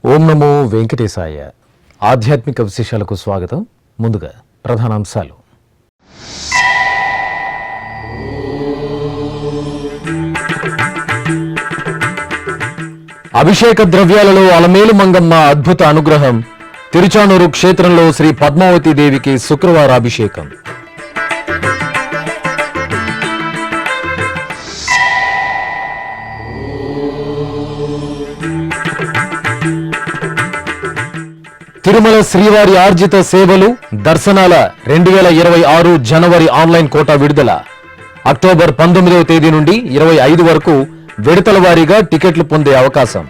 ఓం నమో వెంకటేశాయ. ఆధ్యాత్మిక విశేషాలకు స్వాగతం. ముందుగా ప్రధానాంశాలు. అభిషేక ద్రవ్యాలలో అలమేలు మంగమ్మ అద్భుత అనుగ్రహం. తిరుచానూరు క్షేత్రంలో శ్రీ పద్మావతి దేవికి శుక్రవార అభిషేకం. తిరుమల శ్రీవారి ఆర్జిత సేవలు దర్శనాల 2026 జనవరి ఆన్లైన్ కోటా విడుదల. అక్టోబర్ 19వ తేదీ నుండి 25 వరకు విడతల వారీగా టికెట్లు పొందే అవకాశం.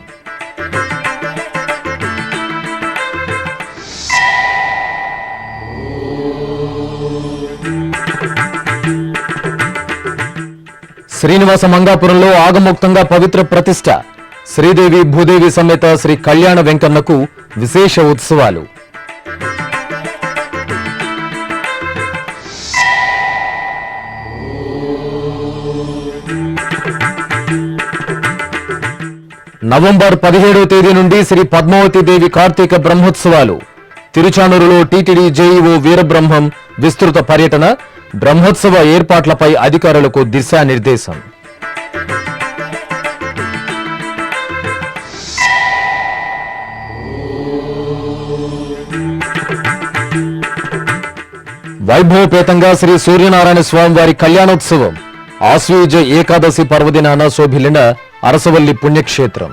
శ్రీనివాస మంగాపురంలో ఆగమోక్తంగా పవిత్ర ప్రతిష్ఠ. శ్రీదేవి భూదేవి సమేత శ్రీ కళ్యాణ వెంకన్నకు విశేష ఉత్సవాలు. నవంబర్ 17వ తేదీ నుండి శ్రీ పద్మావతి దేవి కార్తీక బ్రహ్మోత్సవాలు. తిరుచానూరులో టీటీడీ జేఈఓ వీరబ్రహ్మం విస్తృత పర్యటన. బ్రహ్మోత్సవ ఏర్పాట్లపై అధికారులకు దిశానిర్దేశం. వైభవపేతంగా శ్రీ సూర్యనారాయణ స్వామివారి కళ్యాణోత్సవం. ఆశ్వయుజ ఏకాదశి పర్వదినాన శోభిల్లిన అరసవల్లి పుణ్యక్షేత్రం.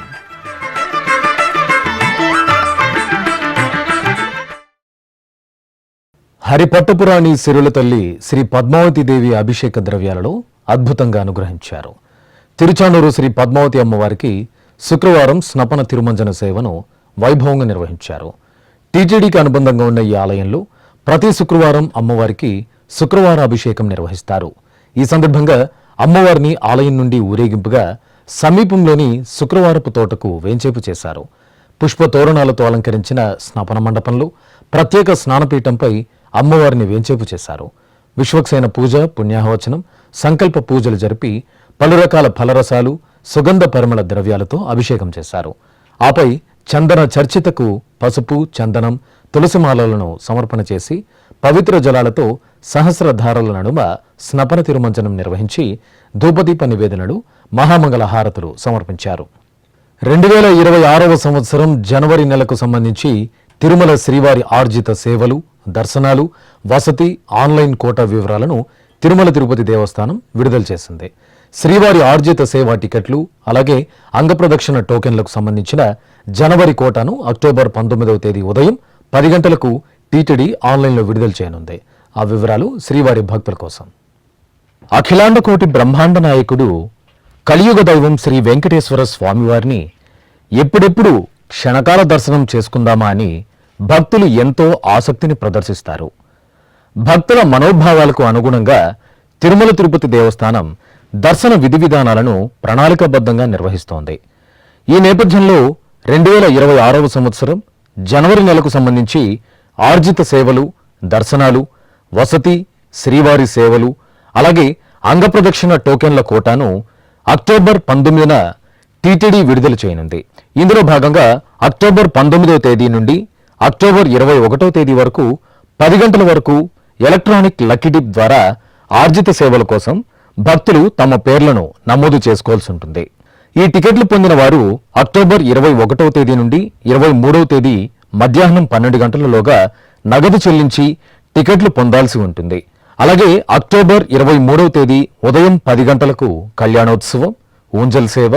హరిపట్టపురాణి సిరుల తల్లి శ్రీ పద్మావతి దేవి అభిషేక ద్రవ్యాలలో అద్భుతంగా అనుగ్రహించారు. తిరుచానూరు శ్రీ పద్మావతి అమ్మవారికి శుక్రవారం స్నపన తిరుమంజన సేవను వైభవంగా నిర్వహించారు. టీటీడీకి అనుబంధంగా ఉన్న ఈ ఆలయంలో ప్రతి శుక్రవారం అమ్మవారికి శుక్రవార అభిషేకం నిర్వహిస్తారు. ఈ సందర్భంగా అమ్మవారిని ఆలయం నుండి ఊరేగింపుగా సమీపంలోని శుక్రవారపు తోటకు వేంచేపు చేశారు. పుష్ప తోరణాలతో అలంకరించిన స్నాపన మండపంలో ప్రత్యేక స్నానపీఠంపై అమ్మవారిని వేంచేపు చేశారు. విశ్వక్సేన పూజ, పుణ్యాహవచనం, సంకల్ప పూజలు జరిపి పలు రకాల ఫలరసాలు, సుగంధ పరిమళ ద్రవ్యాలతో అభిషేకం చేశారు. ఆపై చందన చర్చితకు పసుపు, చందనం, తులసిమాలలను సమర్పణ చేసి పవిత్ర జలాలతో సహస్రధారల నడుమ స్నపన తిరుమంజనం నిర్వహించి ధూపదీప నివేదనలు, మహామంగళ హారతులు సమర్పించారు. 2026వ సంవత్సరం జనవరి నెలకు సంబంధించి తిరుమల శ్రీవారి ఆర్జిత సేవలు, దర్శనాలు, వసతి, ఆన్లైన్ కోటా వివరాలను తిరుమల తిరుపతి దేవస్థానం విడుదల చేసింది. శ్రీవారి ఆర్జిత సేవా టికెట్లు, అలాగే అంగప్రదక్షిణ టోకెన్లకు సంబంధించిన జనవరి కోటాను అక్టోబర్ 19వ తేదీ ఉదయం 10 గంటలకు టీటీడీ ఆన్లైన్లో విడుదల చేయనుంది. ఆ వివరాలు శ్రీవారి భక్తుల కోసం. అఖిలాండ కోటి బ్రహ్మాండ నాయకుడు కలియుగ దైవం శ్రీ వెంకటేశ్వర స్వామివారిని ఎప్పుడెప్పుడు క్షణకాల దర్శనం చేసుకుందామా అని భక్తులు ఎంతో ఆసక్తిని ప్రదర్శిస్తారు. భక్తుల మనోభావాలకు అనుగుణంగా తిరుమల తిరుపతి దేవస్థానం దర్శన విధి విధానాలను ప్రణాళికాబద్ధంగా నిర్వహిస్తోంది. ఈ నేపథ్యంలో 2026వ సంవత్సరం జనవరి నెలకు సంబంధించి ఆర్జిత సేవలు, దర్శనాలు, వసతి, శ్రీవారి సేవలు, అలాగే అంగప్రదక్షిణ టోకెన్ల కోటాను అక్టోబర్ 19న టీటీడీ విడుదల చేయనుంది. ఇందులో భాగంగా అక్టోబర్ 19వ తేదీ నుండి అక్టోబర్ 21వ తేదీ వరకు 10 గంటల వరకు ఎలక్ట్రానిక్ లక్కీ డిప్ ద్వారా ఆర్జిత సేవల కోసం భక్తులు తమ పేర్లను నమోదు చేసుకోవాల్సి ఉంటుంది. ఈ టికెట్లు పొందిన వారు అక్టోబర్ 21వ తేదీ నుండి 23వ తేదీ మధ్యాహ్నం 12 గంటలలోగా నగదు చెల్లించి టికెట్లు పొందాల్సి ఉంటుంది. అలాగే అక్టోబర్ 23వ తేదీ ఉదయం 10 గంటలకు కళ్యాణోత్సవం, ఊంజల్ సేవ,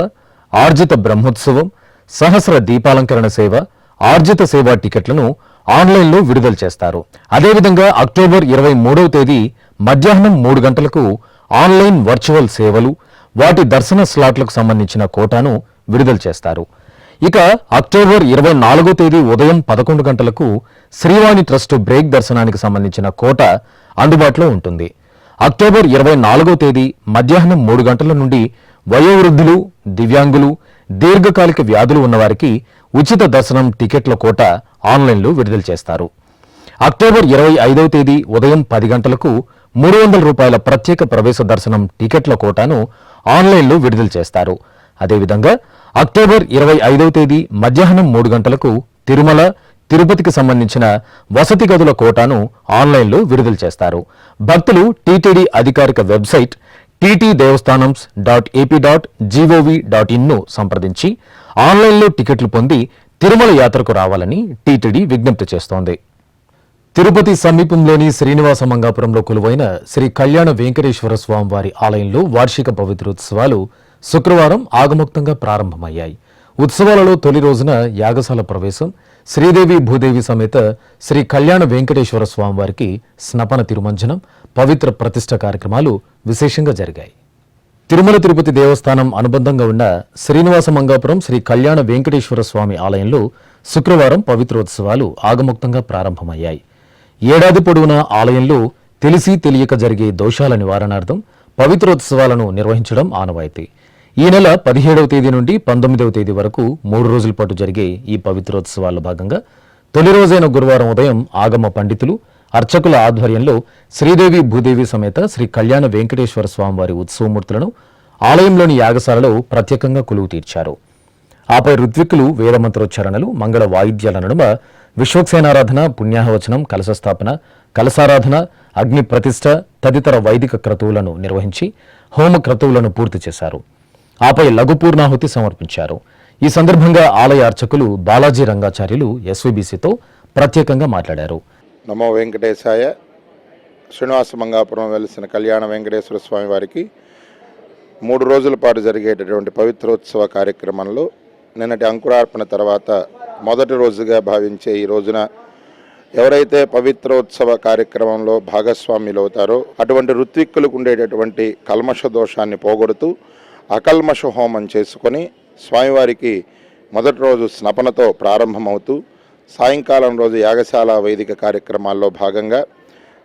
ఆర్జిత బ్రహ్మోత్సవం, సహస్ర దీపాలంకరణ సేవ, ఆర్జిత సేవ టికెట్లను ఆన్లైన్లో విడుదల చేస్తారు. అదేవిధంగా అక్టోబర్ 23వ తేదీ మధ్యాహ్నం 3 గంటలకు ఆన్లైన్ వర్చువల్ సేవలు, వాటి దర్శన స్లాట్లకు సంబంధించిన కోటాను విడుదల చేస్తారు. ఇక అక్టోబర్ 24వ తేదీ ఉదయం 11 గంటలకు శ్రీవాణి ట్రస్ట్ బ్రేక్ దర్శనానికి సంబంధించిన కోట అందుబాటులో ఉంటుంది. అక్టోబర్ 24వ తేదీ మధ్యాహ్నం 3 గంటల నుండి వయోవృద్ధులు, దివ్యాంగులు, దీర్ఘకాలిక వ్యాధులు ఉన్నవారికి ఉచిత దర్శనం టికెట్ల కోట ఆన్లైన్లో విడుదల చేస్తారు. అక్టోబర్ 25వ తేదీ ఉదయం 10 గంటలకు 300 రూపాయల ప్రత్యేక ప్రవేశ దర్శనం టికెట్ల కోటాను ఆన్లైన్లో విడుదల చేస్తారు. అదేవిధంగా అక్టోబర్ 25వ తేదీ మధ్యాహ్నం 3 గంటలకు తిరుమల, తిరుపతికి సంబంధించిన వసతి గదుల కోటాను ఆన్లైన్లో విడుదల చేస్తారు. భక్తులు టీటీడీ అధికారిక వెబ్సైట్ ttdevastanams.ap.gov.in ను సంప్రదించి ఆన్లైన్లో టికెట్లు పొంది తిరుమల యాత్రకు రావాలని టీటీడీ విజ్ఞప్తి చేస్తోంది. తిరుపతి సమీపంలోని శ్రీనివాస మంగాపురంలో కొలువైన శ్రీ కళ్యాణ వెంకటేశ్వర స్వామివారి ఆలయంలో వార్షిక పవిత్రోత్సవాలు శుక్రవారం ఆగమోక్తంగా ప్రారంభమయ్యాయి. ఉత్సవాలలో తొలి రోజున యాగశాల ప్రవేశం, శ్రీదేవి భూదేవి సమేత శ్రీ కళ్యాణ వెంకటేశ్వర స్వామివారికి స్నపన తిరుమంజనం, పవిత్ర ప్రతిష్ఠ కార్యక్రమాలు విశేషంగా జరిగాయి. తిరుమల తిరుపతి దేవస్థానం అనుబంధంగా ఉన్న శ్రీనివాస మంగాపురం శ్రీ కళ్యాణ వెంకటేశ్వర స్వామి ఆలయంలో శుక్రవారం పవిత్రోత్సవాలు ఆగమోక్తంగా ప్రారంభమయ్యాయి. ఏడాది పొడవునా ఆలయంలో తెలిసి తెలియక జరిగే దోషాల నివారణార్థం పవిత్రోత్సవాలను నిర్వహించడం ఆనవాయితీ. ఈ నెల 17వ తేదీ నుండి 19వ తేదీ వరకు 3 రోజుల పాటు జరిగే ఈ పవిత్రోత్సవాల్లో భాగంగా తొలి రోజైన గురువారం ఉదయం ఆగమ పండితులు, అర్చకుల ఆధ్వర్యంలో శ్రీదేవి భూదేవి సమేత శ్రీ కళ్యాణ వెంకటేశ్వర స్వామివారి ఉత్సవమూర్తులను ఆలయంలోని యాగశాలలో ప్రత్యేకంగా కొలువు తీర్చారు. ఆపై ఋత్విక్కులు వేదమంత్రోచ్చారణలు, మంగళ వాయిద్యాల నడుమ విశ్వక్సేనారాధన, పుణ్యాహవచనం, కలశస్థాపన, కలశారాధన, అగ్ని ప్రతిష్ఠ తదితర వైదిక క్రతువులను నిర్వహించి హోమ క్రతువులను పూర్తి చేశారు. ఆపై లఘు పూర్ణాహుతి సమర్పించారు. ఈ సందర్భంగా ఆలయ అర్చకులు బాలాజీ రంగాచార్యులు ఎస్వీబీసీతో ప్రత్యేకంగా మాట్లాడారు. నమో వెంకటేశాయ. శ్రీనివాస మంగాపురం వెలిసిన కళ్యాణ వెంకటేశ్వర స్వామి వారికి 3 రోజుల పాటు జరిగేటటువంటి పవిత్రోత్సవ కార్యక్రమంలో నిన్నటి అంకురార్పణ తర్వాత మొదటి రోజుగా భావించే ఈ రోజున ఎవరైతే పవిత్రోత్సవ కార్యక్రమంలో భాగస్వామ్యులు అవుతారో అటువంటి ఋత్విక్కులకు ఉండేటటువంటి కల్మష దోషాన్ని పోగొడుతూ అకల్మష హోమం చేసుకొని స్వామివారికి మొదటి రోజు స్నపనతో ప్రారంభమవుతూ సాయంకాలం రోజు యాగశాల వైదిక కార్యక్రమాల్లో భాగంగా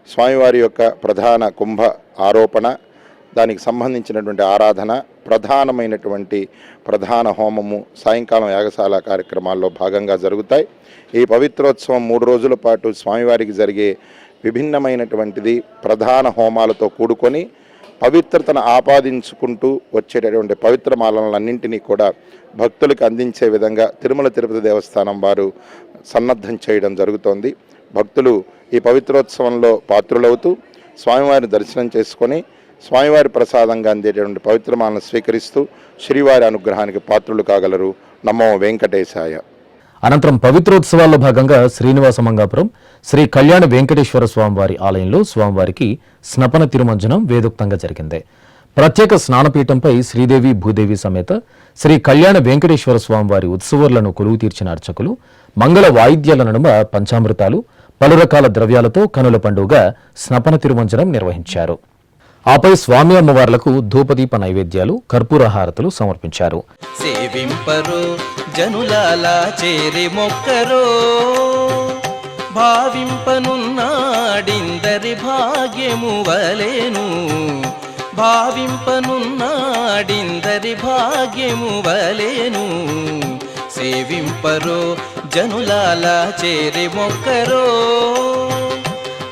స్వామివారి యొక్క ప్రధాన కుంభ ఆరోపణ, దానికి సంబంధించినటువంటి ఆరాధన, ప్రధానమైనటువంటి ప్రధాన హోమము సాయంకాలం యాగశాల కార్యక్రమాల్లో భాగంగా జరుగుతాయి. ఈ పవిత్రోత్సవం 3 రోజుల పాటు స్వామివారికి జరిగే విభిన్నమైనటువంటిది ప్రధాన హోమాలతో కూడుకొని పవిత్రతను ఆపాదించుకుంటూ వచ్చేటటువంటి పవిత్రమాలన్నింటినీ కూడా భక్తులకు అందించే విధంగా తిరుమల తిరుపతి దేవస్థానం వారు సన్నద్ధం చేయడం జరుగుతోంది. భక్తులు ఈ పవిత్రోత్సవంలో పాత్రులవుతూ స్వామివారిని దర్శనం చేసుకొని స్వామివారి ప్రసాదంగా అందేటటువంటి పవిత్రమాలను స్వీకరిస్తూ శ్రీవారి అనుగ్రహానికి పాత్రులు కాగలరు. నమో వెంకటేశాయ. అనంతరం పవిత్రోత్సవాల్లో భాగంగా శ్రీనివాస మంగాపురం శ్రీ కళ్యాణ వెంకటేశ్వర స్వామివారి ఆలయంలో స్వామివారికి స్నపన తిరుమంజనం వేదోక్తంగా జరిగింది. ప్రత్యేక స్నానపీఠంపై శ్రీదేవి భూదేవి సమేత శ్రీ కళ్యాణ వెంకటేశ్వర స్వామివారి ఉత్సవాలను కొలువు తీర్చిన అర్చకులు మంగళ వాయిద్యాల నడుమ పంచామృతాలు, పలు రకాల ద్రవ్యాలతో కనుల పండుగగా స్నపన తిరుమంజనం నిర్వహించారు. ఆపై స్వామి అమ్మవార్లకు ధూపదీప నైవేద్యాలు, కర్పూర హారతులు సమర్పించారు. సేవింపరు జనులాలా చేరి మొక్కరో, భావింపనున్నాడిందరి భాగ్యము వలెను, భావింపనున్నాడిందరి భాగ్యము వలెను. సేవింపరో జనులాలా చేరి మొక్కరో,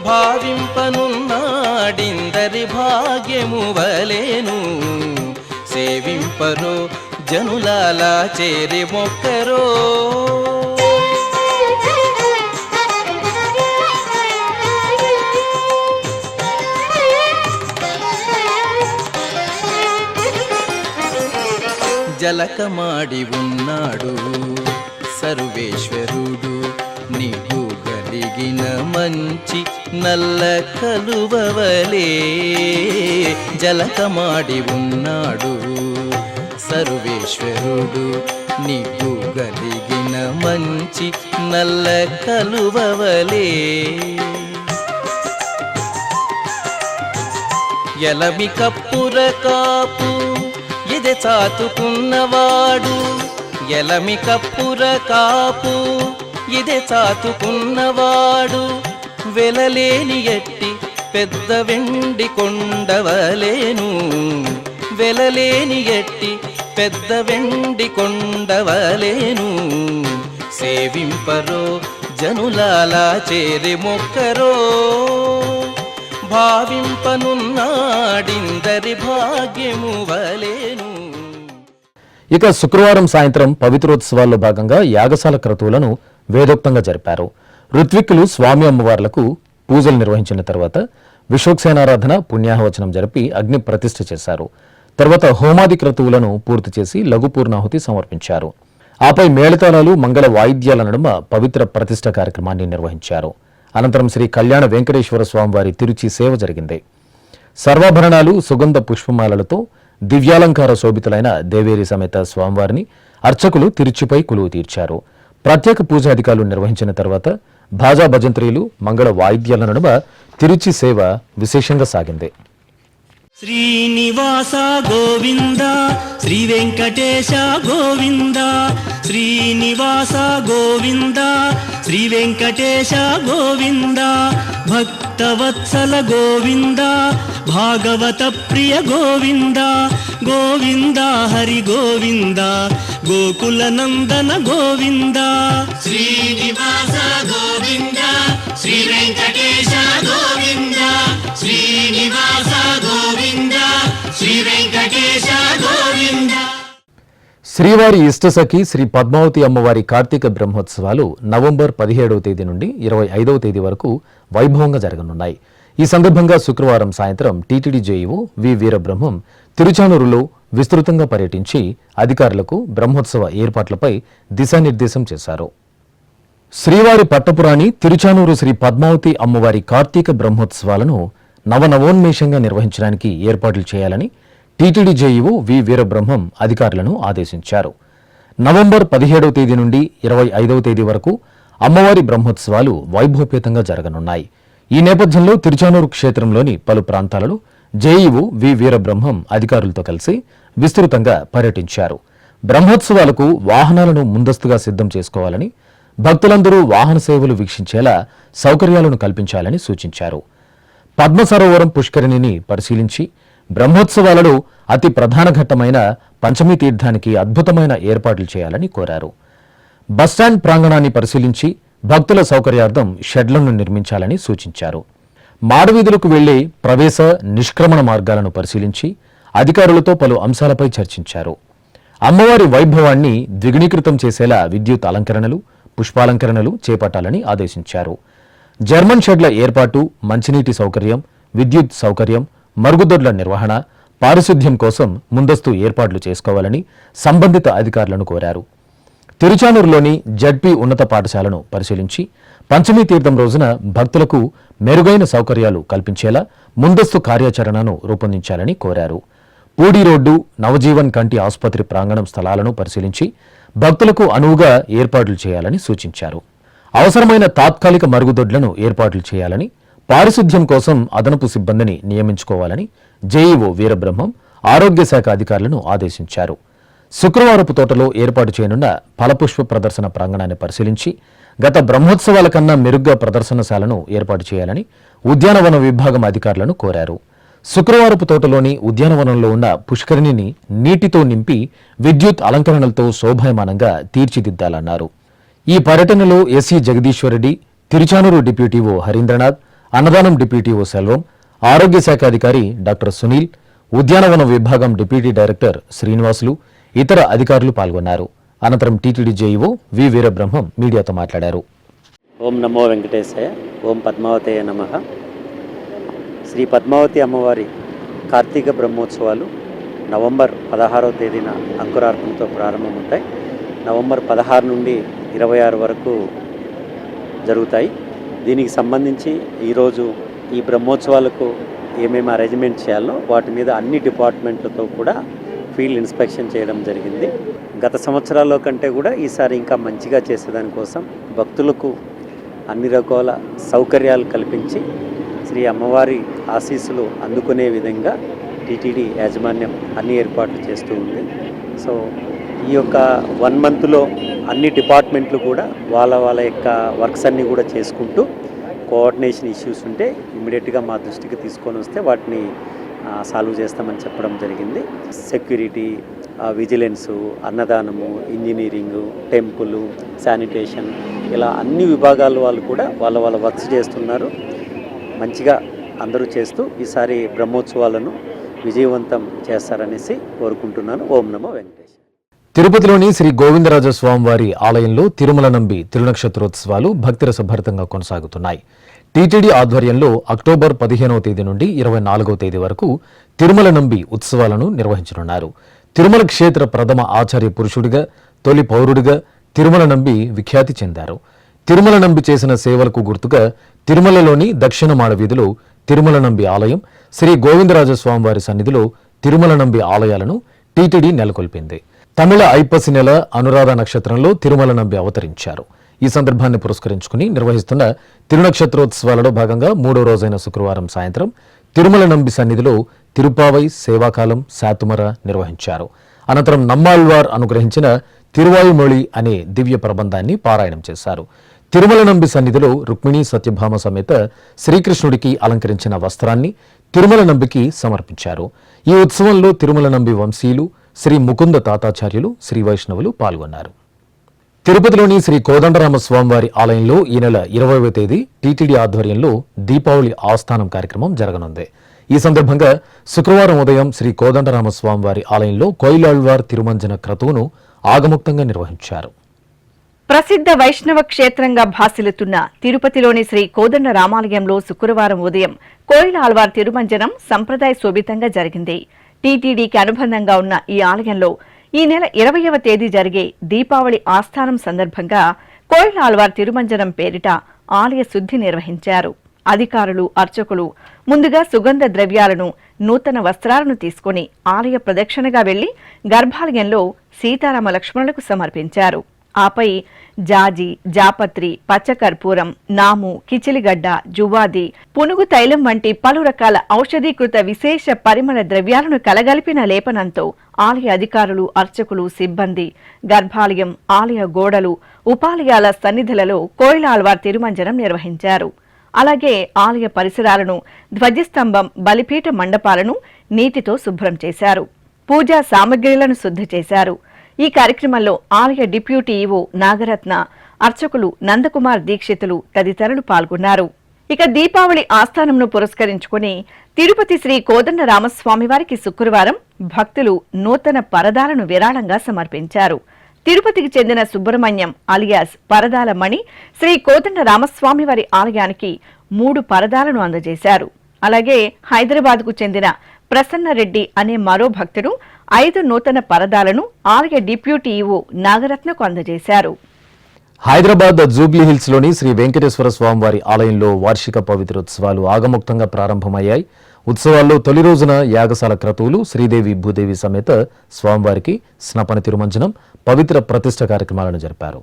భావింపనున్నాడిందరి భాగ్యము వలెను. సేవింపరో జనులాలా చేరి మొక్కరో. జలకమాడి ఉన్నాడు సర్వేశ్వరుడు, నీకు కలిగిన మంచి నల్ల కలువవలే. జలకమాడి ఉన్నాడు సర్వేశ్వరుడు, నీకు కలిగిన మంచి నల్ల కలువవలే. ఎలమి కప్పుర కాపు ఎదె చాతుకున్నవాడు, ఎలమి కప్పుర కాపు ఇదే చాతుకున్నవాడు వెలలేని ఎట్టి పెద్ద వెండి కొండవలేను వెలలేని ఎట్టి పెద్ద వెండి కొండవలేను సేవింపరో జనులాలా చేరి మొక్కరో భావింపనున్నాడిందరి భాగ్యము వలేను. ఇక శుక్రవారం సాయంత్రం పవిత్రోత్సవాల్లో భాగంగా యాగశాల క్రతువులను వేదోక్తంగా జరిపారు. ఋత్విక్కులు స్వామి అమ్మవార్లకు పూజలు నిర్వహించిన తర్వాత విశ్వక్సేనారాధన పుణ్యాహవచనం జరిపి అగ్ని ప్రతిష్ఠ చేశారు. తర్వాత హోమాది క్రతువులను పూర్తి చేసి లఘు పూర్ణాహుతి సమర్పించారు. ఆపై మేళతాళాలు మంగళ వాయిద్యాల నడుమ పవిత్ర ప్రతిష్ఠ కార్యక్రమాన్ని నిర్వహించారు. అనంతరం శ్రీ కళ్యాణ వెంకటేశ్వర స్వామివారి తిరుచి సేవ జరిగింది. సర్వాభరణాలు సుగంధ పుష్పమాలలతో దివ్యాలంకార శోభితులైన దేవేరి సమేత స్వామివారిని అర్చకులు తిరుచిపై కొలువు తీర్చారు. ప్రత్యేక పూజాధికారులు నిర్వహించిన తర్వాత భాజా భజంత్రీలు మంగళ వాయిద్యాల నడుమ తిరుచి సేవ విశేషంగా సాగింది. శ్రీనివాస గోవింద శ్రీ వెంకటేశ గోవింద శ్రీనివాస గోవింద శ్రీ వెంకటేశ గోవింద భక్తవత్సల గోవింద భాగవత ప్రియ గోవింద గోవింద హరి గోవింద గోకుల నందన గోవింద శ్రీనివాస గోవింద శ్రీ వెంకటేశ గోవింద శ్రీనివాస గోవింద శ్రీ వెంకటేశ గోవింద. శ్రీవారి ఇష్టసఖి శ్రీ పద్మావతి అమ్మవారి కార్తీక బ్రహ్మోత్సవాలు నవంబర్ 17వ తేదీ నుండి 25వ తేదీ వరకు వైభవంగా జరగనున్నాయి. ఈ సందర్భంగా శుక్రవారం సాయంత్రం టీటీడీ జేఈఓ వి వీరబ్రహ్మం తిరుచానూరులో విస్తృతంగా పర్యటించి అధికారులకు బ్రహ్మోత్సవ ఏర్పాట్లపై దిశానిర్దేశం చేశారు. శ్రీవారి పట్టపురాణి తిరుచానూరు శ్రీ పద్మావతి అమ్మవారి కార్తీక బ్రహ్మోత్సవాలను నవనవోన్మేషంగా నిర్వహించడానికి ఏర్పాట్లు చేయాలని టీటీడీ జేఈఓ వి వీరబ్రహ్మం అధికారులను ఆదేశించారు. నవంబర్ 17వ తేదీ నుండి 25వ తేదీ వరకు అమ్మవారి బ్రహ్మోత్సవాలు వైభవపేతంగా జరగనున్నాయి. ఈ నేపథ్యంలో తిరుచానూరు క్షేత్రంలోని పలు ప్రాంతాలలో జేఈఓ వి వీరబ్రహ్మం అధికారులతో కలిసి విస్తృతంగా పర్యటించారు. బ్రహ్మోత్సవాలకు వాహనాలను ముందస్తుగా సిద్ధం చేసుకోవాలని, భక్తులందరూ వాహన సేవలు వీక్షించేలా సౌకర్యాలను కల్పించాలని సూచించారు. పద్మసరోవరం పుష్కరిణిని పరిశీలించి బ్రహ్మోత్సవాలలో అతి ప్రధాన ఘట్టమైన పంచమీ తీర్థానికి అద్భుతమైన ఏర్పాట్లు చేయాలని కోరారు. బస్టాండ్ ప్రాంగణాన్ని పరిశీలించి భక్తుల సౌకర్యార్థం షెడ్లను నిర్మించాలని సూచించారు. మాడవీధులకు వెళ్లే ప్రవేశ నిష్క్రమణ మార్గాలను పరిశీలించి అధికారులతో పలు అంశాలపై చర్చించారు. అమ్మవారి వైభవాన్ని ద్విగుణీకృతం చేసేలా విద్యుత్ అలంకరణలు, పుష్పాలంకరణలు చేపట్టాలని ఆదేశించారు. జర్మన్ షెడ్ల ఏర్పాటు, మంచినీటి సౌకర్యం, విద్యుత్ సౌకర్యం, మరుగుదొడ్ల నిర్వహణ, పారిశుద్ధ్యం కోసం ముందస్తు ఏర్పాట్లు చేసుకోవాలని సంబంధిత అధికారులను కోరారు. తిరుచానూరులోని జడ్పీ ఉన్నత పాఠశాలను పరిశీలించి పంచమీ తీర్థం రోజున భక్తులకు మెరుగైన సౌకర్యాలు కల్పించేలా ముందస్తు కార్యాచరణను రూపొందించాలని కోరారు. పూడి రోడ్డు, నవజీవన్ కంటి ఆసుపత్రి ప్రాంగణం స్థలాలను పరిశీలించి భక్తులకు అనువుగా ఏర్పాట్లు చేయాలని సూచించారు. అవసరమైన తాత్కాలిక మరుగుదొడ్లను ఏర్పాట్లు చేయాలని, పారిశుద్ధ్యం కోసం అదనపు సిబ్బందిని నియమించుకోవాలని జేఈఓ వీరబ్రహ్మం ఆరోగ్య శాఖ అధికారులను ఆదేశించారు. శుక్రవారపు తోటలో ఏర్పాటు చేయనున్న ఫలపుష్ప ప్రదర్శన ప్రాంగణాన్ని పరిశీలించి గత బ్రహ్మోత్సవాల కన్నా మెరుగ్గా ప్రదర్శనశాలను ఏర్పాటు చేయాలని ఉద్యానవన విభాగం అధికారులను కోరారు. శుక్రవారపు తోటలోని ఉద్యానవనంలో ఉన్న పుష్కరిణిని నీటితో నింపి విద్యుత్ అలంకరణలతో శోభాయమానంగా తీర్చిదిద్దాలన్నారు. ఈ పర్యటనలో ఎస్సీ జగదీశ్వరరెడ్డి, తిరుచానూరు డిప్యూటీఓ హరీంద్రనాథ్, అన్నదానం డిప్యూటీఓ సెల్వం, ఆరోగ్య శాఖ అధికారి డాక్టర్ సునీల్, ఉద్యానవన విభాగం డిప్యూటీ డైరెక్టర్ శ్రీనివాసులు, ఇతర అధికారులు పాల్గొన్నారు. అనంతరం టీటీడీ జేఈఓ వి వీరబ్రహ్మం మీడియాతో మాట్లాడారు. ఓం నమో వెంకటేశాయ, ఓం పద్మావతయ నమః. శ్రీ పద్మావతి అమ్మవారి కార్తీక బ్రహ్మోత్సవాలు నవంబర్ 16వ తేదీన అంకురార్పణతో ప్రారంభమవుతాయి. నవంబర్ 16 నుండి 26 వరకు జరుగుతాయి. దీనికి సంబంధించి ఈరోజు ఈ బ్రహ్మోత్సవాలకు ఏమేమి అరేంజ్మెంట్ చేయాలో వాటి మీద అన్ని డిపార్ట్మెంట్లతో కూడా ఫీల్డ్ ఇన్స్పెక్షన్ చేయడం జరిగింది. గత సంవత్సరాల్లో కంటే కూడా ఈసారి ఇంకా మంచిగా చేసేదానికోసం భక్తులకు అన్ని రకాల సౌకర్యాలు కల్పించి శ్రీ అమ్మవారి ఆశీస్సులు అందుకునే విధంగా టీటీడీ యాజమాన్యం అన్ని ఏర్పాట్లు చేస్తూ ఉంది. సో ఈ యొక్క 1 మంత్లో అన్ని డిపార్ట్మెంట్లు కూడా వాళ్ళ యొక్క వర్క్స్ అన్నీ కూడా చేసుకుంటూ కోఆర్డినేషన్ ఇష్యూస్ ఉంటే ఇమ్మీడియట్గా మా దృష్టికి తీసుకొని వస్తే వాటిని సాల్వ్ చేస్తామని చెప్పడం జరిగింది. సెక్యూరిటీ, విజిలెన్సు, అన్నదానము, ఇంజనీరింగు, టెంపుల్, శానిటేషన్, ఇలా అన్ని విభాగాల వాళ్ళు కూడా వాళ్ళ వర్క్స్ చేస్తున్నారు. మంచిగా అందరూ చేస్తూ ఈసారి బ్రహ్మోత్సవాలను విజయవంతం చేస్తారనేసి కోరుకుంటున్నాను. ఓం నమో వెంకటేశ్వర. తిరుపతిలోని శ్రీ గోవిందరాజ స్వామివారి ఆలయంలో తిరుమల నంబి తిరునక్షత్రోత్సవాలు భక్తిరసభరితంగా కొనసాగుతున్నాయి. టీటీడీ ఆధ్వర్యంలో అక్టోబర్ 15వ తేదీ నుండి 24వ తేదీ వరకు తిరుమల నంబి ఉత్సవాలను నిర్వహించనున్నారు. తిరుమల క్షేత్ర ప్రథమ ఆచార్య పురుషుడిగా, తొలి పౌరుడిగా తిరుమల నంబి విఖ్యాతి చెందారు. తిరుమల నంబి చేసిన సేవలకు గుర్తుగా తిరుమలలోని దక్షిణ మాడ వీధిలో తిరుమల నంబి ఆలయం, శ్రీ గోవిందరాజ స్వామివారి సన్నిధిలో తిరుమల నంబి ఆలయాలను టీటీడీ నెలకొల్పింది. తమిళ ఐపసి నెల అనురాధ నక్షత్రంలో తిరుమల నంబి అవతరించారు. ఈ సందర్భాన్ని పురస్కరించుకుని నిర్వహిస్తున్న తిరునక్షత్రోత్సవాలలో భాగంగా 3వ రోజైన శుక్రవారం సాయంత్రం తిరుమల నంబి సన్నిధిలో తిరుపావై, సేవాకాలం, శాతుమర నిర్వహించారు. అనంతరం నమ్మాళ్వార్ అనుగ్రహించిన తిరువాయుమొళి అనే దివ్య ప్రబంధాన్ని పారాయణం చేశారు. తిరుమల నంబి సన్నిధిలో రుక్మిణీ సత్యభామ సమేత శ్రీకృష్ణుడికి అలంకరించిన వస్త్రాన్ని తిరుమల నంబికి సమర్పించారు. ఈ ఉత్సవంలో తిరుమల నంబి వంశీయులు, శ్రీ ముకుంద తాతాచార్యులు, శ్రీ వైష్ణవులు పాల్గొన్నారు. తిరుపతిలోని శ్రీ కోదండరామ స్వామివారి ఆలయంలో ఈ నెల 20వ తేదీ టీటీడీ ఆధ్వర్యంలో దీపావళి ఆస్థానం కార్యక్రమం జరగనుంది. ఈ సందర్భంగా శుక్రవారం ఉదయం శ్రీ కోదండరామ స్వామివారి ఆలయంలో కోయిలాళ్వార్ తిరుమంజన క్రతువును ఆగముక్తంగా నిర్వహించారు. ప్రసిద్ధ వైష్ణవ క్షేత్రంగా భాసిల్లుతున్న తిరుపతిలోని శ్రీ కోదండ రామాలయంలో శుక్రవారం ఉదయం కోయిలాళ్వార్ తిరుమంజనం సంప్రదాయ శోభితంగా జరిగింది. టీటీడీకి అనుబంధంగా ఉన్న ఈ ఆలయంలో ఈ నెల 20వ తేదీ జరిగే దీపావళి ఆస్థానం సందర్భంగా కోయిలాళ్వార్ తిరుమంజనం పేరిట ఆలయ శుద్ధి నిర్వహించారు. అధికారులు, అర్చకులు ముందుగా సుగంధ ద్రవ్యాలను, నూతన వస్త్రాలను తీసుకుని ఆలయ ప్రదక్షిణగా వెళ్లి గర్భాలయంలో సీతారామ లక్ష్మణులకు సమర్పించారు. ఆపై జాజి, జాపత్రి, పచ్చకర్పూరం, నాము, కిచిలిగడ్డ, జువాది, పునుగు తైలం వంటి పలు రకాల ఔషధీకృత విశేష పరిమళ ద్రవ్యాలను కలగలిపిన లేపనంతో ఆలయ అధికారులు, అర్చకులు, సిబ్బంది గర్భాలయం, ఆలయ గోడలు, ఉపాలయాల సన్నిధులలో కోయిలాళ్వార్ తిరుమంజనం నిర్వహించారు. అలాగే ఆలయ పరిసరాలను, ధ్వజస్తంభం, బలిపీఠ మండపాలను నీటితో శుభ్రం చేశారు. పూజా సామగ్రిలను శుద్ధి చేశారు. ఈ కార్యక్రమంలో ఆలయ డిప్యూటీ ఈవో నాగరత్న, అర్చకులు నందకుమార్ దీక్షితులు తదితరులు పాల్గొన్నారు. ఇక దీపావళి ఆస్థానంను పురస్కరించుకుని తిరుపతి శ్రీ కోదండ రామస్వామి వారికి శుక్రవారం భక్తులు నూతన పరదాలను విరాళంగా సమర్పించారు. తిరుపతికి చెందిన సుబ్రహ్మణ్యం అలియాస్ పరదాల మణి శ్రీ కోదండ రామస్వామి వారి ఆలయానికి 3 పరదాలను అందజేశారు. అలాగే హైదరాబాద్కు చెందిన ప్రసన్నరెడ్డి అనే మరో భక్తుడు 5 నూతన పరదాలను ఆలయ డిప్యూటీ ఈవో నాగరత్నకు అందజేశారు. హైదరాబాద్ జూబ్లీహిల్స్ లోని శ్రీ వెంకటేశ్వర స్వామివారి ఆలయంలో వార్షిక పవిత్రోత్సవాలు ఆగముక్తంగా ప్రారంభమయ్యాయి. ఉత్సవాల్లో తొలి రోజున యాగశాల క్రతువులు, శ్రీదేవి భూదేవి సమేత స్వామివారికి స్నపన తిరుమంజనం, పవిత్ర ప్రతిష్ఠ కార్యక్రమాలను జరిపారు.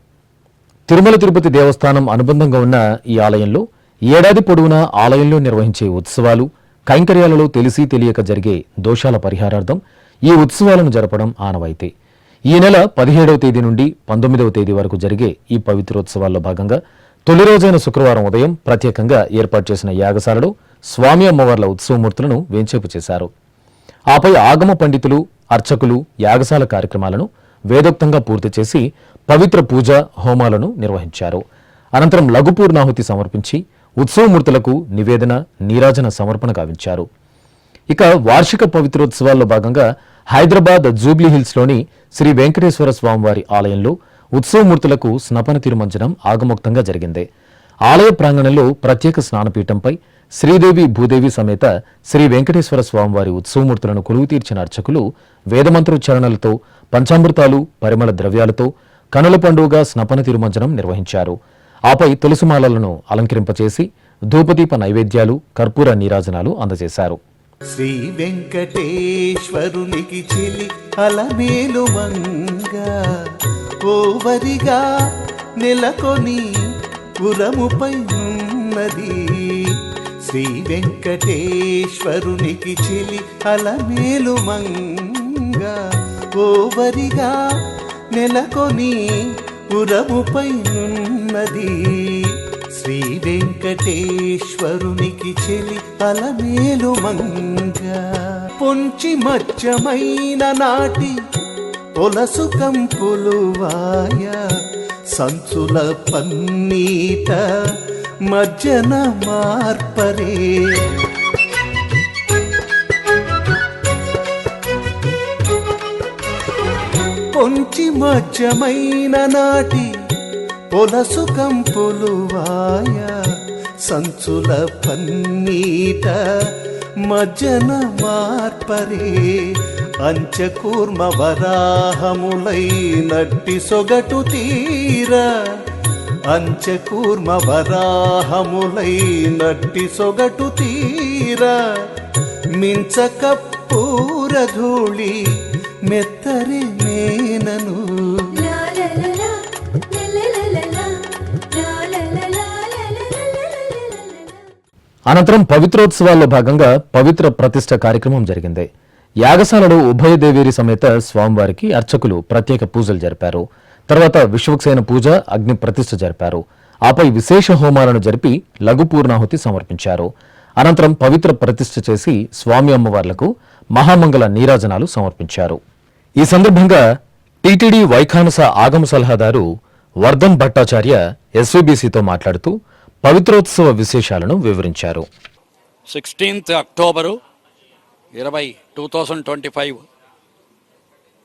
తిరుమల తిరుపతి దేవస్థానం అనుబంధంగా ఉన్న ఈ ఆలయంలో ఏడాది పొడవునా ఆలయంలో నిర్వహించే ఉత్సవాలు, కైంకర్యాలలో తెలిసి తెలియక జరిగే దోషాల పరిహారార్థం ఈ ఉత్సవాలను జరపడం ఆనవాయితీ. ఈ నెల 17వ తేదీ నుండి 19వ తేదీ వరకు జరిగే ఈ పవిత్రోత్సవాల్లో భాగంగా తొలి రోజైన శుక్రవారం ఉదయం ప్రత్యేకంగా ఏర్పాటు చేసిన యాగశాలలో స్వామి అమ్మవార్ల ఉత్సవమూర్తులను వేంచేపు చేశారు. ఆపై ఆగమ పండితులు, అర్చకులు యాగశాల కార్యక్రమాలను వేదోక్తంగా పూర్తి చేసి పవిత్ర పూజ, హోమాలను నిర్వహించారు. అనంతరం లఘుపూర్ణాహుతి సమర్పించి ఉత్సవమూర్తులకు నివేదన, నీరాజన సమర్పణ గావించారు. ఇక వార్షిక పవిత్రోత్సవాల్లో భాగంగా హైదరాబాద్ జూబ్లీహిల్స్లోని శ్రీ వెంకటేశ్వర స్వామివారి ఆలయంలో ఉత్సవమూర్తులకు స్నపన తిరుమంజనం ఆగమోక్తంగా జరిగింది. ఆలయ ప్రాంగణంలో ప్రత్యేక స్నానపీఠంపై శ్రీదేవి భూదేవి సమేత శ్రీ వెంకటేశ్వర స్వామివారి ఉత్సవమూర్తులను కొలువు తీర్చిన అర్చకులు వేదమంత్రోచ్చారణలతో, పంచామృతాలు, పరిమళ ద్రవ్యాలతో కనుల పండుగ స్నపన తిరుమంజనం నిర్వహించారు. ఆపై తులసిమాలలను అలంకరింపచేసి ధూపదీప నైవేద్యాలు, కర్పూర నీరాజనాలు అందజేశారు. శ్రీ వెంకటేశ్వరునికి చెలి అలమేలు మంగా ఓవరిగా నెలకొని పురముపై ఉన్నది. శ్రీ వెంకటేశ్వరునికి చెలి అలమేలు మంగా ఓవరిగా నెలకొని పురముపై నున్నది శ్రీ వెంకటేశ్వరునికి చెలి అలమేలు మంగ పొంచి మచ్చమైన నాటి పొలసు కంపులు వాయ సంచుల పన్నీట మజ్జన మార్పరే పొంచి మజ్జమైన నాటి పొలసు కంపులు వాయ సంచుల పన్నీట మజ్జన మార్పరే అంచకూర్మ వరాహములై నట్టి సొగటు తీర అంచకూర్మ వరాహములై నట్టి సొగటు తీర మించకప్పూర ధూళి మెత్తరి మేనను అనంతరం పవిత్రోత్సవాల్లో భాగంగా పవిత్ర ప్రతిష్ఠ కార్యక్రమం జరిగింది. యాగశాలలో ఉభయ దేవేరి సమేత స్వామివారికి అర్చకులు ప్రత్యేక పూజలు జరిపారు. తర్వాత విశ్వక్సేన పూజ, అగ్ని ప్రతిష్ఠ జరిపారు. ఆపై విశేష హోమాలను జరిపి లఘు పూర్ణాహుతి సమర్పించారు. అనంతరం పవిత్ర ప్రతిష్ఠ చేసి స్వామి అమ్మవార్లకు మహామంగళ నీరాజనాలు సమర్పించారు. ఈ సందర్భంగా టీటీడీ వైఖానస ఆగమ సలహాదారు వర్ధన్ భట్టాచార్య ఎస్వీబీసీతో మాట్లాడుతూ పవిత్రోత్సవ విశేషాలను వివరించారు. 16th అక్టోబరు 2025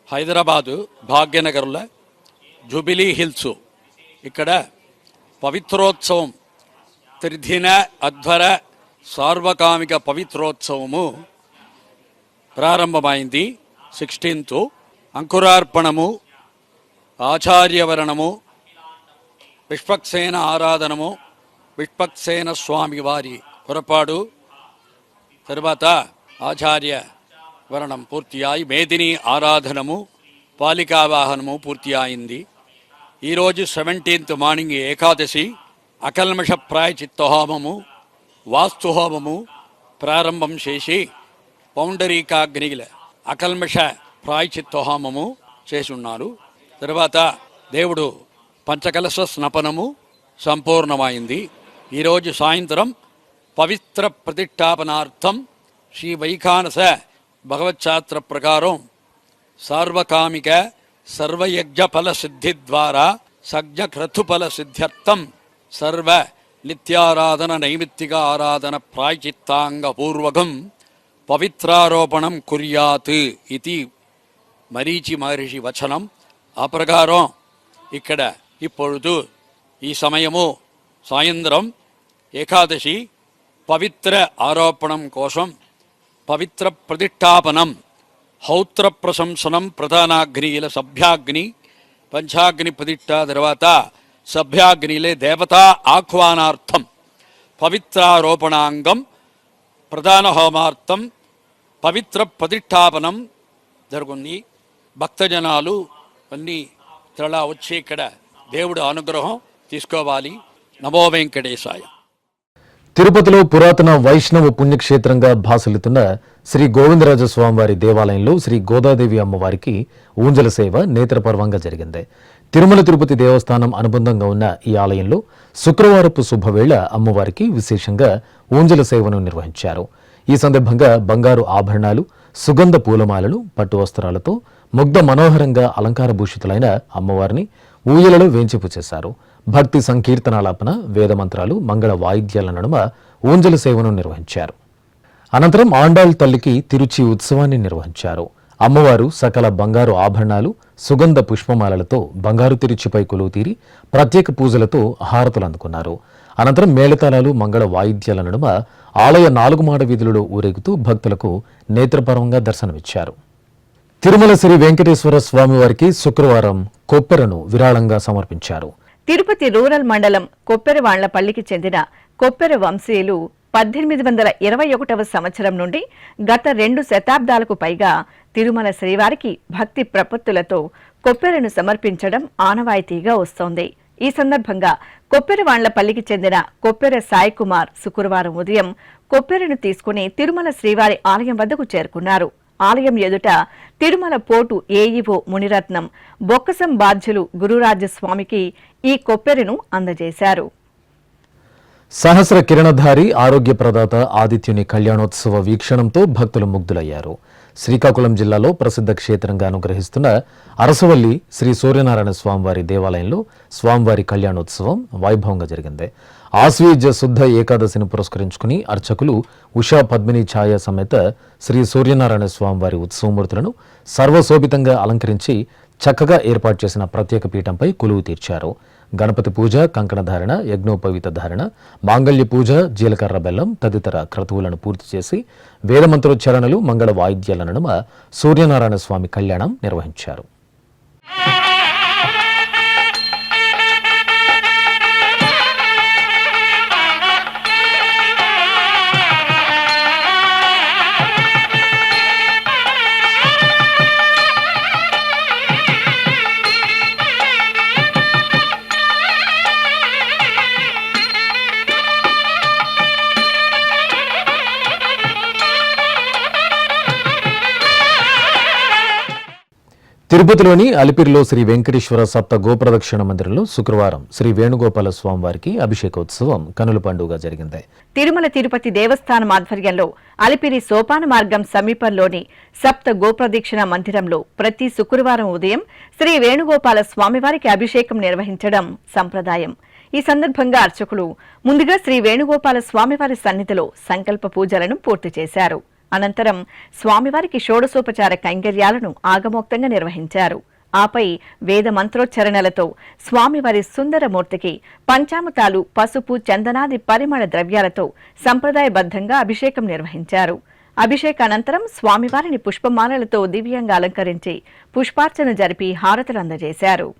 హైదరాబాదు భాగ్యనగర్లో జూబిలీ హిల్స్ ఇక్కడ పవిత్రోత్సవం త్రిదిన అధ్వర సార్వకామిక పవిత్రోత్సవము ప్రారంభమైంది. 16th అంకురార్పణము, ఆచార్యవరణము, విశ్వక్సేన ఆరాధనము, విశ్వక్సేన స్వామి వారి పొరపాడు, తర్వాత ఆచార్య వరణం పూర్తి అయి మేదిని ఆరాధనము, పాలికావాహనము పూర్తి అయింది. ఈరోజు 17th మార్నింగ్ ఏకాదశి అకల్మష ప్రాయచిత్త హోమము, వాస్తు హోమము ప్రారంభం చేసి పౌండరీకాగ్నిల అకల్మష ప్రాయచిత్త హోమము చేసి ఉన్నారు. తర్వాత దేవుడు పంచకలశ స్నపనము సంపూర్ణమైంది. ఈరోజు సాయంత్రం పవిత్ర ప్రతిష్టాపనార్థం శ్రీ వైఖానస భగవచ్ఛాస్త్ర ప్రకారం సార్వకామిక సర్వయజ్ఞ ఫల సిద్ధి ద్వారా సజ్ఞ క్రతుఫల సిద్ధ్యర్థం సర్వ నిత్యారాధన నైమిత్తిక ఆరాధన ప్రాయచిత్తాంగ పూర్వకం పవిత్రారోపణం కుర్యాత్ ఇది మరీచి మహర్షి వచనం. ఆ ప్రకారం ఇక్కడ ఇప్పుడు ఈ సమయము సాయంత్రం ఏకాదశి పవిత్ర ఆరోపణం కోసం పవిత్ర ప్రతిష్టాపనం, హౌత్ర ప్రశంసనం, ప్రధానాగ్నిల సభ్యాగ్ని, పంచాగ్ని ప్రతిష్ఠ, తర్వాత సభ్యాగ్నిలే దేవతా ఆహ్వానార్థం పవిత్రారోపణాంగం ప్రధాన హోమార్థం పవిత్ర ప్రతిష్టాపనం జరుగుతుంది. భక్తజనాలు అన్నీ తరలా వచ్చి ఇక్కడ దేవుడు అనుగ్రహం తీసుకోవాలి. నమో వెంకటేశాయ. తిరుపతిలో పురాతన వైష్ణవ పుణ్యక్షేత్రంగా భాసలుతున్న శ్రీ గోవిందరాజ స్వామివారి దేవాలయంలో శ్రీ గోదాదేవి అమ్మవారికి ఊంజల సేవ నేత్రపర్వంగా జరిగింది. తిరుమల తిరుపతి దేవస్థానం అనుబంధంగా ఉన్న ఈ ఆలయంలో శుక్రవారపు శుభవేళ అమ్మవారికి విశేషంగా ఊంజల సేవను నిర్వహించారు. ఈ సందర్భంగా బంగారు ఆభరణాలు, సుగంధ పూలమాలలు, పట్టు వస్త్రాలతో ముగ్ధ మనోహరంగా అలంకారభూషితులైన అమ్మవారిని ఊయలలో వేంచేపు చేశారు. భక్తి సంకీర్తనాలాపన, వేదమంత్రాలు, మంగళ వాయిద్యాల నడుమ ఊంజల సేవను నిర్వహించారు. అనంతరం ఆండాళ్ తల్లికి తిరుచి ఉత్సవాన్ని నిర్వహించారు. అమ్మవారు సకల బంగారు ఆభరణాలు, సుగంధ పుష్పమాలలతో బంగారు తిరుచిపై కొలువు తీరి ప్రత్యేక పూజలతో హారతులు అందుకున్నారు. అనంతరం మేళతాళాలు, మంగళ వాయిద్యాల నడుమ ఆలయ 4 మాడ వీధులలో ఊరేగుతూ భక్తులకు నేత్రపర్వంగా దర్శనమిచ్చారు. తిరుమల శ్రీ వెంకటేశ్వర స్వామివారికి శుక్రవారం కొప్పెరను విరాళంగా సమర్పించారు. తిరుపతి రూరల్ మండలం కొప్పెరవాళ్లపల్లికి చెందిన కొప్పెర వంశీయులు 1821వ సంవత్సరం నుండి గత 2 శతాబ్దాలకు పైగా తిరుమల శ్రీవారికి భక్తి ప్రపత్తులతో కొప్పెరను సమర్పించడం ఆనవాయితీగా వస్తోంది. ఈ సందర్భంగా కొప్పెరవాళ్లపల్లికి చెందిన కొప్పెర సాయి కుమార్ శుక్రవారం ఉదయం కొప్పెరను తీసుకుని తిరుమల శ్రీవారి ఆలయం వద్దకు చేరుకున్నారు. ఆలయం ఎదుట తిరుమల పోర్టు ఏఈఓ మునిరత్నం, బొక్కసం బాధ్యులు గురురాజస్వామికి ఈ కొప్పెరను అందజేశారు. సహస్ర కిరణధారి ఆరోగ్య ప్రదాత ఆదిత్యుని కళ్యాణోత్సవ వీక్షణంతో భక్తులు ముగ్ధులయ్యారు. శ్రీకాకుళం జిల్లాలో ప్రసిద్ధ క్షేత్రంగా అనుగ్రహిస్తున్న అరసవల్లి శ్రీ సూర్యనారాయణ స్వామివారి దేవాలయంలో స్వామివారి కళ్యాణోత్సవం వైభవంగా జరిగింది. ఆశ్వీజ శుద్ధ ఏకాదశిని పురస్కరించుకుని అర్చకులు ఉషా పద్మిని ఛాయ సమేత శ్రీ సూర్యనారాయణ స్వామివారి ఉత్సవమూర్తులను సర్వశోభితంగా అలంకరించి చక్కగా ఏర్పాటు చేసిన ప్రత్యేక పీఠంపై కొలువు తీర్చారు. గణపతి పూజ, కంకణధారణ, యజ్ఞోపవీత ధారణ, మాంగళ్య పూజ, జీలకర్ర బెల్లం తదితర క్రతువులను పూర్తి చేసి వేదమంత్రోచ్చారణలు, మంగళ వాయిద్యాల నడుమ సూర్యనారాయణ స్వామి కళ్యాణం నిర్వహించారు. తిరుపతిలోని అలిపిరిలో శ్రీ వెంకటేశ్వర సప్త గోప్రదక్షిణ మందిరంలో శుక్రవారం శ్రీ వేణుగోపాల స్వామివారికి అభిషేకోత్సవం కనుల పండుగ జరిగింది. తిరుమల తిరుపతి దేవస్థానం ఆధ్వర్యంలో అలిపిరి సోపాన మార్గం సమీపంలోని సప్త గోప్రదక్షిణ మందిరంలో ప్రతి శుక్రవారం ఉదయం శ్రీ వేణుగోపాల స్వామివారికి అభిషేకం నిర్వహించడం సంప్రదాయం. ఈ సందర్భంగా అర్చకులు ముందుగా శ్రీ వేణుగోపాల స్వామివారి సన్నిధిలో సంకల్ప పూజలను పూర్తి చేశారు. అనంతరం స్వామివారికి షోడశోపచార కైంకర్యాలను ఆగమోక్తంగా నిర్వహించారు. ఆపై వేద మంత్రోచ్చరణలతో స్వామివారి సుందరమూర్తికి పంచామృతాలు, పసుపు, చందనాది పరిమళ ద్రవ్యాలతో సంప్రదాయబద్ధంగా అభిషేకం నిర్వహించారు. అభిషేకానంతరం స్వామివారిని పుష్పమాలలతో దివ్యంగా అలంకరించి పుష్పార్చన జరిపి హారతులు అందజేశారు.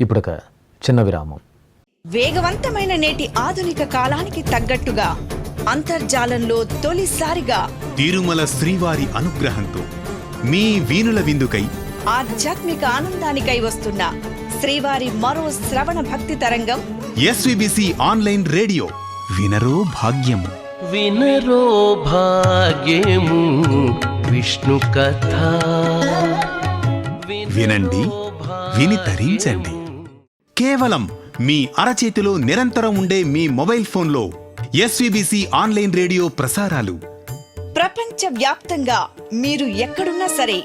ఇప్పుడొక చిన్న విరామం. వేగవంతమైన నేటి ఆధునిక కాలానికి తగ్గట్టుగా అంతర్జాలంలో తొలిసారిగా తిరుమల శ్రీవారి అనుగ్రహంతో మీ వీణుల విందుకై ఆధ్యాత్మిక ఆనందానికై వస్తున్న శ్రీవారి మరో శ్రవణ భక్తి తరంగం ఎస్విబిసి ఆన్లైన్ రేడియో. వినరో భాగ్యము, వినరో భాగ్యము విష్ణు కథ. వినండి, విని తరించండి. కేవలం మీ అరచేతిలో నిరంతరం ఉండే మీ మొబైల్ ఫోన్లో ఎస్విబిసి ఆన్లైన్ రేడియో ప్రసారాలు ప్రపంచ వ్యాప్తంగా మీరు ఎక్కడున్నా సరే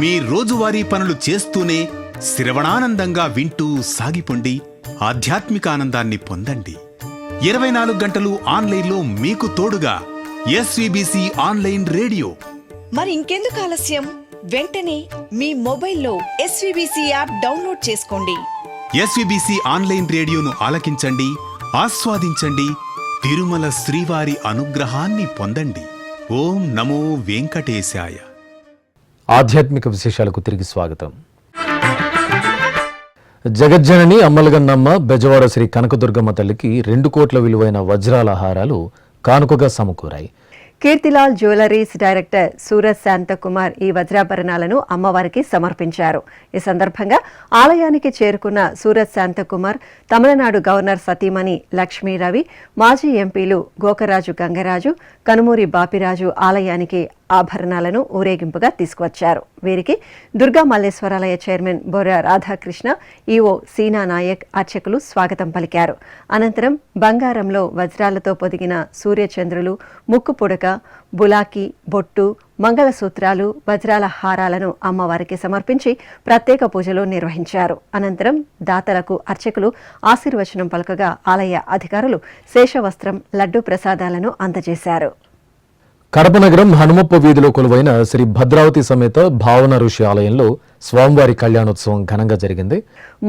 మీ రోజువారీ పనులు చేస్తూనే శ్రవణానందంగా వింటూ సాగిపోండి. ఆధ్యాత్మిక ఆనందాన్ని పొందండి. 24 గంటలు ఆన్లైన్లో మీకు తోడుగా ఎస్విబిసి ఆన్లైన్ రేడియో. మరి ఇంకెందుకు ఆలస్యం? వెంటనే మీ మొబైల్లో ఎస్విబిసి యాప్ డౌన్లోడ్ చేసుకోండి. ఎస్విబిసి ఆన్లైన్ రేడియోను ఆలకించండి, ఆస్వాదించండి. తిరుమల శ్రీవారి అనుగ్రహాన్ని పొందండి. ఓం నమో వెంకటేశాయ. ఆధ్యాత్మిక విశేషాలకు తిరిగి స్వాగతం. జగజ్జనని అమ్మలగన్నమ్మ బెజవాడ శ్రీ కనకదుర్గమ్మ తల్లికి 2 కోట్ల విలువైన వజ్రాల హారాలు కానుకగా సమకూరాయి. కీర్తిలాల్ జ్యువెలరీస్ డైరెక్టర్ సూరజ్ శాంతకుమార్ ఈ వజ్రాభరణాలను అమ్మవారికి సమర్పించారు. ఈ సందర్భంగా ఆలయానికి చేరుకున్న సూరజ్ శాంతకుమార్ తమిళనాడు గవర్నర్ సతీమణి లక్ష్మీ రవి, మాజీ ఎంపీలు గోకరాజు గంగరాజు, కనుమూరి బాపిరాజు ఆలయానికి ఆభరణాలను ఊరేగింపుగా తీసుకువచ్చారు. వీరికి దుర్గా మల్లేశ్వరాలయ చైర్మన్ బొర్రా రాధాకృష్ణ, ఈవో సీనా నాయక్ అర్చకులు స్వాగతం పలికారు. అనంతరం బంగారంలో వజ్రాలతో పొదిగిన సూర్యచంద్రులు, ముక్కు పుడక, బులాకి, బొట్టు, మంగళసూత్రాలు, వజ్రాల హారాలను అమ్మవారికి సమర్పించి ప్రత్యేక పూజలు నిర్వహించారు. అనంతరం దాతలకు అర్చకులు ఆశీర్వచనం పలకగా ఆలయ అధికారులు శేషవస్త్రం, లడ్డూ ప్రసాదాలను అందజేశారు. కడప నగరం హనుమప్ప వీధిలో కొలువైన శ్రీ భద్రావతి సమేత భావన ఋషి ఆలయంలో స్వామివారి కళ్యాణోత్సవం ఘనంగా జరిగింది.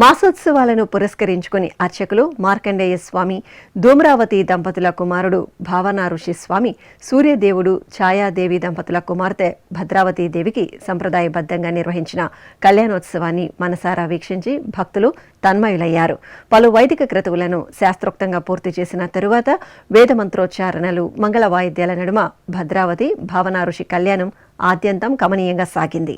మాసోత్సవాలను పురస్కరించుకుని అర్చకులు మార్కండేయ స్వామి, ధూమ్రావతి దంపతుల కుమారుడు భావన ఋషి స్వామి, సూర్యదేవుడు, ఛాయాదేవి దంపతుల కుమార్తె భద్రావతి దేవికి సంప్రదాయబద్ధంగా నిర్వహించిన కళ్యాణోత్సవాన్ని మనసారా వీక్షించి భక్తులు తన్మయులయ్యారు. పలు వైదిక క్రతువులను శాస్త్రోక్తంగా పూర్తి చేసిన తరువాత వేదమంత్రోచ్చారణలు, మంగళ వాయిద్యాల నడుమ భద్రావతి భావన ఋషి కళ్యాణం ఆద్యంతం కమనీయంగా సాగింది.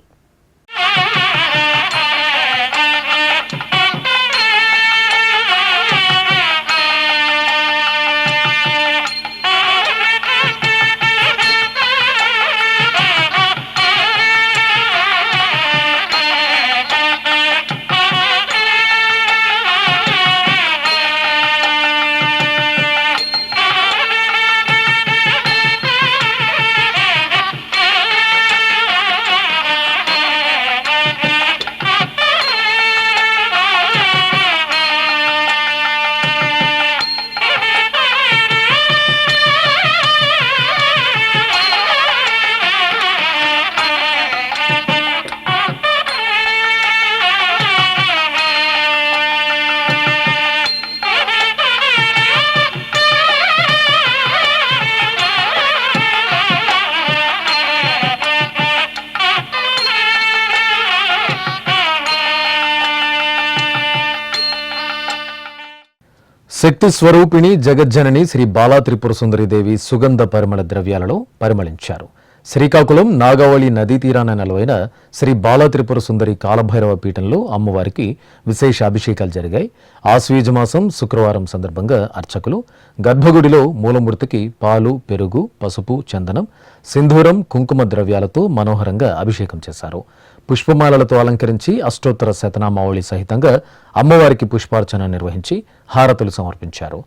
శక్తి స్వరూపిణి జగజ్జనని శ్రీ బాలా త్రిపుర సుందరీదేవి సుగంధ పరిమళ ద్రవ్యాలలో పరిమళించారు. శ్రీకాకుళం నాగావళి నదీ తీరాన నెలవైన శ్రీ బాలా త్రిపుర సుందరి కాలభైరవ పీఠంలో అమ్మవారికి విశేష అభిషేకాలు జరిగాయి. ఆశ్వీజ మాసం శుక్రవారం సందర్భంగా అర్చకులు గర్భగుడిలో మూలమూర్తికి పాలు, పెరుగు, పసుపు, చందనం, సింధూరం, కుంకుమ ద్రవ్యాలతో మనోహరంగా అభిషేకం చేశారు. పుష్పమాలలతో అలంకరించి అష్టోత్తర శతనామావళి సహితంగా అమ్మవారికి పుష్పార్చన నిర్వహించి హారతులు సమర్పించారు.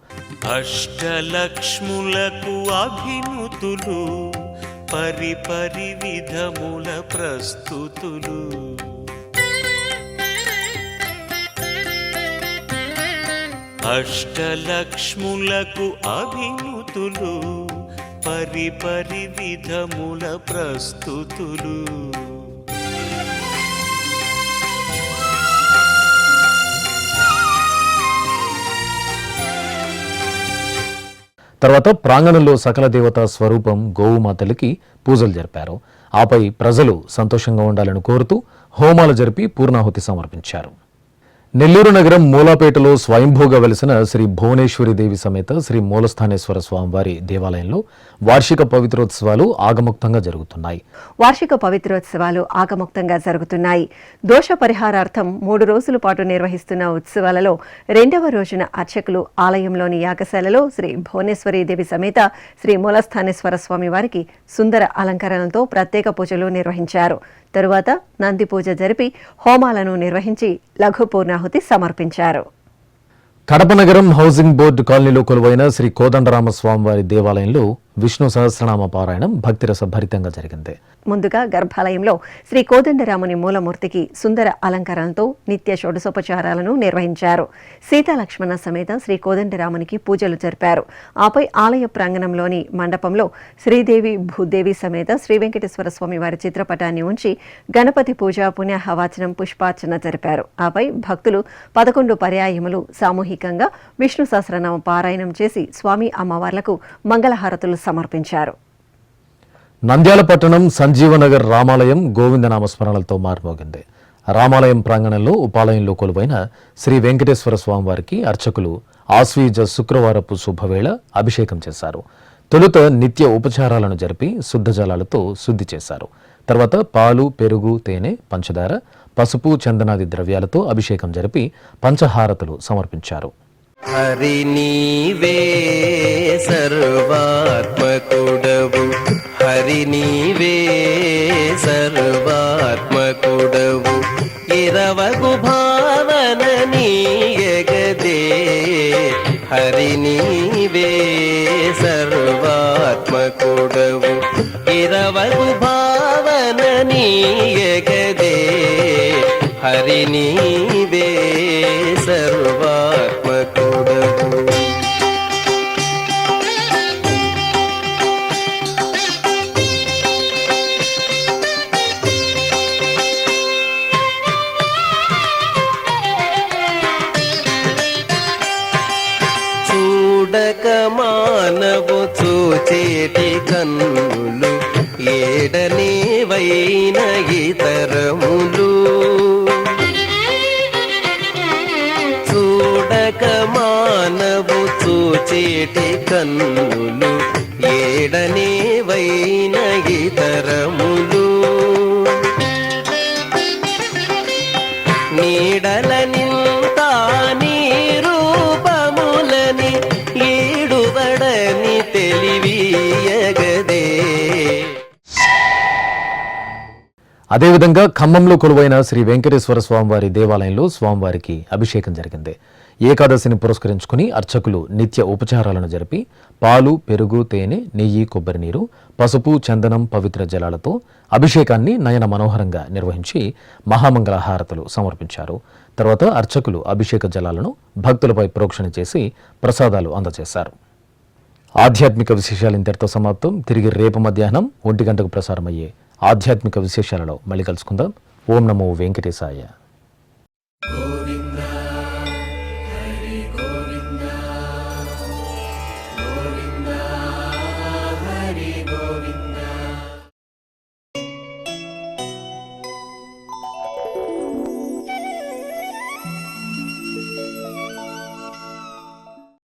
అష్టలక్ష్ములకు అభినుతులు, పరిపరి విధముల ప్రస్తుతులు, అష్టలక్ష్ములకు అభినుతులు, పరిపరి విధముల ప్రస్తుతులు. తర్వాత ప్రాంగణంలో సకల దేవతా స్వరూపం గోవుమాతలికి పూజలు జరిపారు. ఆపై ప్రజలు సంతోషంగా ఉండాలని కోరుతూ హోమాలు జరిపి పూర్ణాహుతి సమర్పించారు. నెల్లూరు నగరం మూలాపేటలో స్వయంభూగా వెలిసిన శ్రీ భువనేశ్వరి దేవి సమేత శ్రీ మూలస్థానేశ్వర స్వామివారి దేవాలయంలో వార్షిక పవిత్రోత్సవాలు ఆగముక్తంగా జరుగుతున్నాయి. దోష పరిహారార్థం 3 రోజుల పాటు నిర్వహిస్తున్న ఉత్సవాలలో 2వ రోజున అర్చకులు ఆలయంలోని యాగశాలలో శ్రీ భువనేశ్వరి దేవి సమేత శ్రీ మూలస్థానేశ్వర స్వామి వారికి సుందర అలంకరణలతో ప్రత్యేక పూజలు నిర్వహించారు. తరువాత నంది పూజ జరిపి హోమాలను నిర్వహించి లఘు పూర్ణాహుతి సమర్పించారు. కడప నగరం హౌసింగ్ బోర్డు కాలనీలో కొలువైన శ్రీ కోదండరామ స్వామివారి దేవాలయంలో విష్ణు సహస్రనామ పారాయణం భక్తిరస భరితంగా జరిగింది. ముందుగా గర్భాలయంలో శ్రీ కోదండరాముని మూలమూర్తికి సుందర అలంకరణతో నిత్య షోడశోపచారాలను నిర్వహించారు. సీతాలక్ష్మణ సమేత శ్రీ కోదండరామునికి పూజలు జరిపారు. ఆపై ఆలయ ప్రాంగణంలోని మండపంలో శ్రీదేవి భూదేవి సమేత శ్రీ వెంకటేశ్వర స్వామి వారి చిత్రపటాన్ని ఉంచి గణపతి పూజ, పుణ్యాహవాచనం, పుష్పార్చన జరిపారు. ఆపై భక్తులు 11 పర్యాయములు సామూహికంగా విష్ణు సహస్రనామ పారాయణం చేసి స్వామి అమ్మవార్లకు మంగళహారతులు సమర్పించారు. నంద్యాల పట్టణం సంజీవనగర్ రామాలయం గోవిందనామ స్మరణలతో మారుమోగింది. రామాలయం ప్రాంగణంలో ఉపాలయంలో కొలువైన శ్రీ వెంకటేశ్వర స్వామివారికి అర్చకులు ఆశ్వీజ శుక్రవారపు శుభవేళ అభిషేకం చేశారు. తొలుత నిత్య ఉపచారాలను జరిపి శుద్ధ జలాలతో శుద్ధి చేశారు. తర్వాత పాలు, పెరుగు, తేనె, పంచదార, పసుపు, చందనాది ద్రవ్యాలతో అభిషేకం జరిపి పంచహారతులు సమర్పించారు. హరి నీవే సర్వాత్మకుడవు, హరి నీవే సర్వాత్మకుడవు, ఇరవగు భావన నీయగదే, హరి నీవే సర్వాత్మకుడవు, ఇరవగు భావన నీయగదే, హరి నీవే సర్వాత్మకుడవు. చూడక మానవు చూచేటి కన్నులు, ఏడనే వైన ఇతరములు, చూడక మానవు చూచేటి కన్నులు, ఏడనే వైన ఇతరములు, నీడల నింత నీ రూపములని ఈడువడని తెలివియగదే. అదేవిధంగా ఖమ్మంలో కొలువైన శ్రీ వెంకటేశ్వర స్వామివారి దేవాలయంలో స్వామివారికి అభిషేకం జరిగింది. ఏకాదశిని పురస్కరించుకుని అర్చకులు నిత్య ఉపచారాలను జరిపి పాలు, పెరుగు, తేనె, నెయ్యి, కొబ్బరి నీరు, పసుపు, చందనం, పవిత్ర జలాలతో అభిషేకాన్ని నయన మనోహరంగా నిర్వహించి మహామంగళ హారతులు సమర్పించారు. తర్వాత అర్చకులు అభిషేక జలాలను భక్తులపై ప్రోక్షణ చేసి ప్రసాదాలు అందజేశారు. ఆధ్యాత్మిక విశేషాలు ఇంతటితో సమాప్తం. తిరిగి రేపు మధ్యాహ్నం 1 గంటకు ప్రసారమయ్యే ఆధ్యాత్మిక విశేషాలలో మళ్ళీ కలుసుకుందాం. ఓం నమో వెంకటేశాయ.